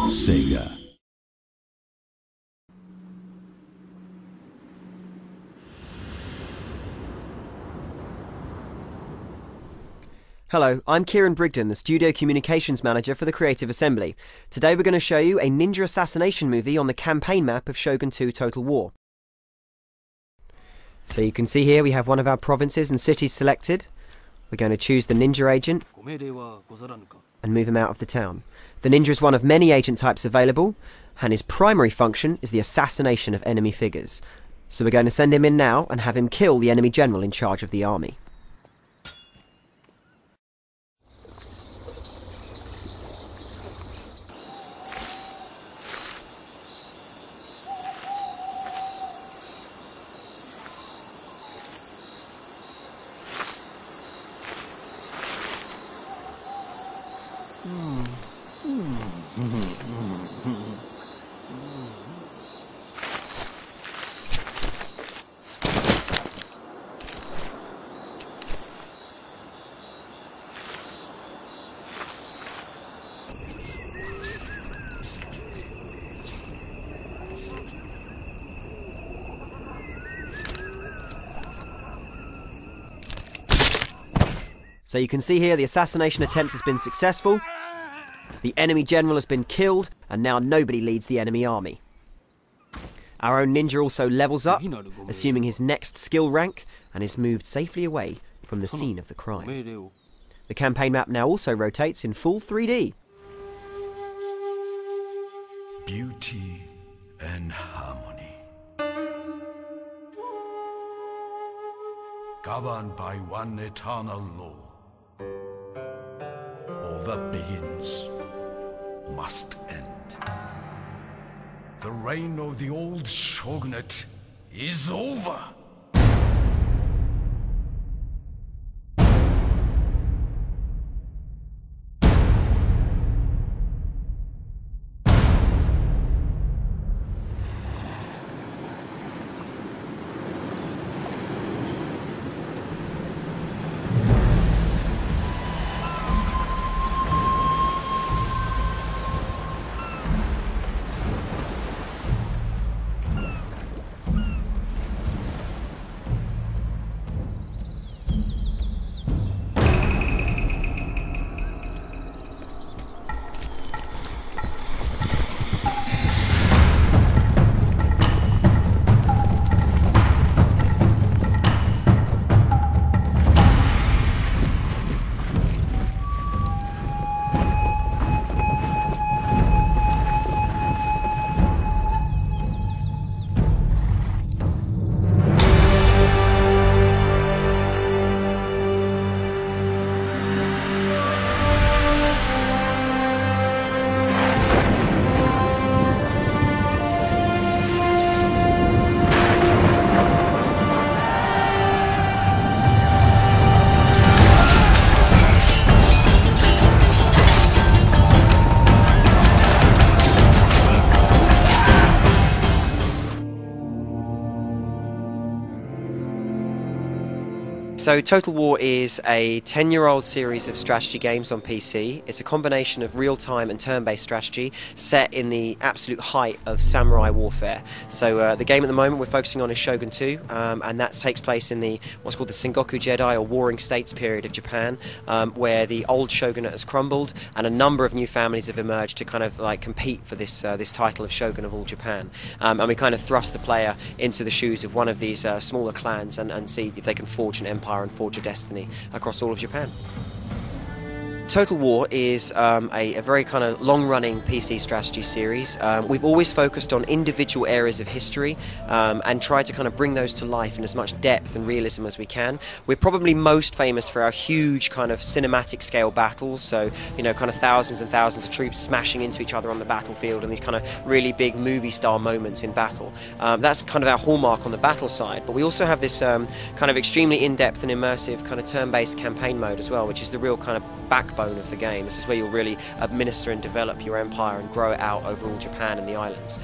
Sega. Hello, I'm Kieran Brigden, the Studio Communications Manager for the Creative Assembly. Today we're going to show you a ninja assassination movie on the campaign map of Shogun 2 Total War. So you can see here we have one of our provinces and cities selected. We're going to choose the ninja agent and move him out of the town. The ninja is one of many agent types available, and his primary function is the assassination of enemy figures. So we're going to send him in now and have him kill the enemy general in charge of the army. So you can see here the assassination attempt has been successful, the enemy general has been killed, and now nobody leads the enemy army. Our own ninja also levels up, assuming his next skill rank, and is moved safely away from the scene of the crime. The campaign map now also rotates in full 3D. Beauty and harmony, governed by one eternal law. All that begins must end. The reign of the old shogunate is over. So Total War is a 10-year-old series of strategy games on PC. It's a combination of real-time and turn-based strategy set in the absolute height of samurai warfare. So the game at the moment we're focusing on is Shogun 2, and that takes place in the what's called the Sengoku Jedi or Warring States period of Japan, where the old shogunate has crumbled and a number of new families have emerged to kind of like compete for this this title of Shogun of all Japan. And we kind of thrust the player into the shoes of one of these smaller clans and see if they can forge an empire and forge a destiny across all of Japan. Total War is a very kind of long-running PC strategy series. We've always focused on individual areas of history and tried to kind of bring those to life in as much depth and realism as we can. We're probably most famous for our huge kind of cinematic scale battles, so you know, kind of thousands and thousands of troops smashing into each other on the battlefield and these kind of really big movie-style moments in battle. That's kind of our hallmark on the battle side, but we also have this kind of extremely in-depth and immersive kind of turn-based campaign mode as well, which is the real kind of backbone of the game. This is where you'll really administer and develop your empire and grow it out over all Japan and the islands.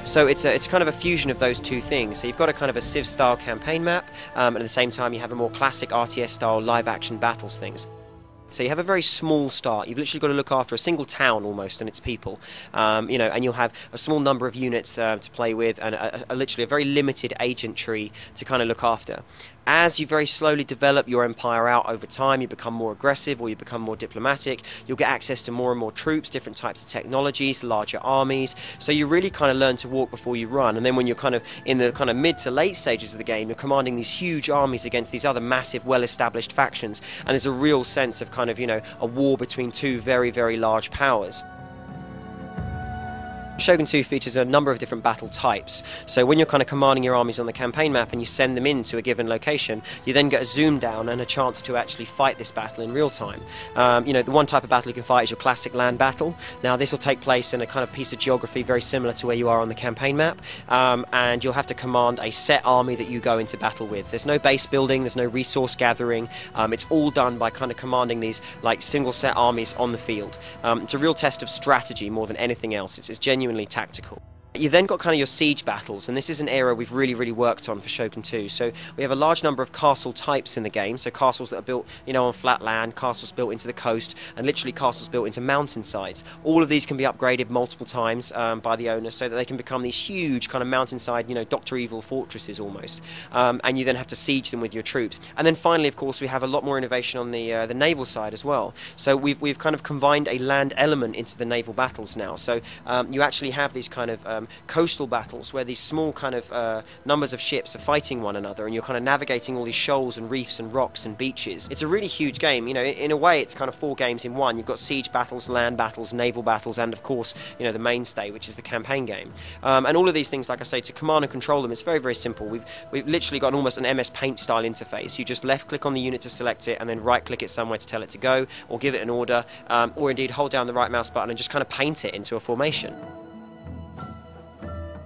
So it's kind of a fusion of those two things. So you've got a kind of a Civ style campaign map, and at the same time you have a more classic RTS style live action battles things. So you have a very small start. You've literally got to look after a single town almost and its people, and you'll have a small number of units to play with, and literally a very limited agent tree to kind of look after. As you very slowly develop your empire out over time, you become more aggressive or you become more diplomatic, you'll get access to more and more troops, different types of technologies, larger armies. So you really kind of learn to walk before you run. And then when you're kind of in the kind of mid to late stages of the game, you're commanding these huge armies against these other massive, well-established factions. And there's a real sense of kind of, a war between two very, very large powers. Shogun 2 features a number of different battle types. So when you're kind of commanding your armies on the campaign map and you send them into a given location, you then get a zoom down and a chance to actually fight this battle in real time. The one type of battle you can fight is your classic land battle. Now this will take place in a kind of piece of geography very similar to where you are on the campaign map, and you'll have to command a set army that you go into battle with. There's no base building, there's no resource gathering, it's all done by kind of commanding these like single set armies on the field. It's a real test of strategy more than anything else. It's genuinely tactical. You've then got kind of your siege battles, and this is an area we've really worked on for Shogun 2. So we have a large number of castle types in the game, so castles that are built on flat land, castles built into the coast, and literally castles built into mountainsides. All of these can be upgraded multiple times by the owner so that they can become these huge kind of mountainside, Dr. Evil fortresses almost, and you then have to siege them with your troops. And then finally, of course, we have a lot more innovation on the naval side as well. So we've kind of combined a land element into the naval battles now. So you actually have these kind of coastal battles where these small kind of numbers of ships are fighting one another, and you're kind of navigating all these shoals and reefs and rocks and beaches. It's a really huge game. In a way it's kind of 4 games in one. You've got siege battles, land battles, naval battles, and of course the mainstay, which is the campaign game. And all of these things, like I say, to command and control them, it's very simple. We've literally got almost an MS Paint style interface. You just left click on the unit to select it and then right click it somewhere to tell it to go, or give it an order, or indeed hold down the right mouse button and just kind of paint it into a formation.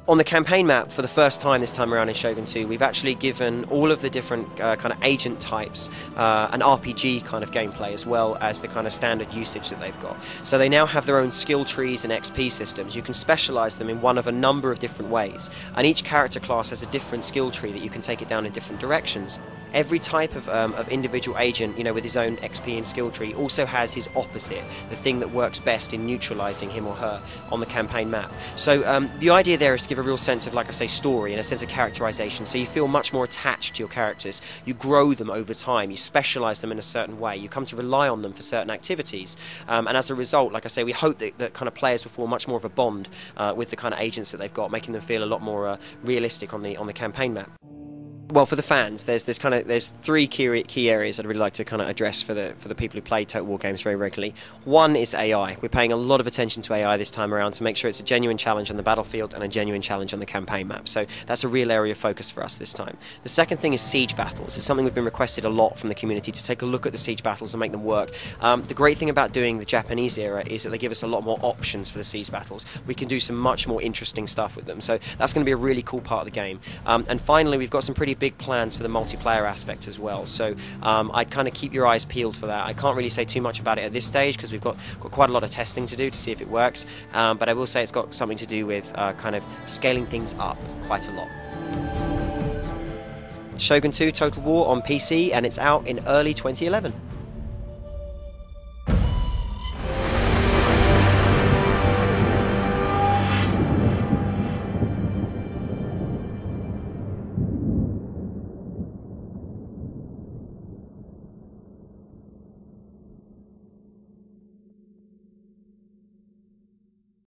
On the campaign map, for the first time this time around in Shogun 2, we've actually given all of the different kind of agent types an RPG kind of gameplay, as well as the kind of standard usage that they've got. So they now have their own skill trees and XP systems. You can specialize them in one of a number of different ways, and each character class has a different skill tree that you can take it down in different directions. Every type of individual agent, with his own XP and skill tree, also has his opposite, the thing that works best in neutralizing him or her on the campaign map. So the idea there is to give a real sense of, like I say, story and a sense of characterization, so you feel much more attached to your characters. You grow them over time, you specialize them in a certain way, you come to rely on them for certain activities, and as a result, like I say, we hope that kind of players will form much more of a bond with the kind of agents that they've got, making them feel a lot more realistic on the campaign map. Well, for the fans, there's 3 key areas I'd really like to kind of address for the people who play Total War games very regularly. One is AI. We're paying a lot of attention to AI this time around to make sure it's a genuine challenge on the battlefield and a genuine challenge on the campaign map. So that's a real area of focus for us this time. The second thing is siege battles. It's something we've been requested a lot from the community, to take a look at the siege battles and make them work. The great thing about doing the Japanese era is that they give us a lot more options for the siege battles. We can do some much more interesting stuff with them. So that's going to be a really cool part of the game. And finally, we've got some pretty big plans for the multiplayer aspect as well, so I'd kind of keep your eyes peeled for that. I can't really say too much about it at this stage because we've got quite a lot of testing to do to see if it works, but I will say it's got something to do with kind of scaling things up quite a lot. Shogun 2 Total War on PC, and it's out in early 2011.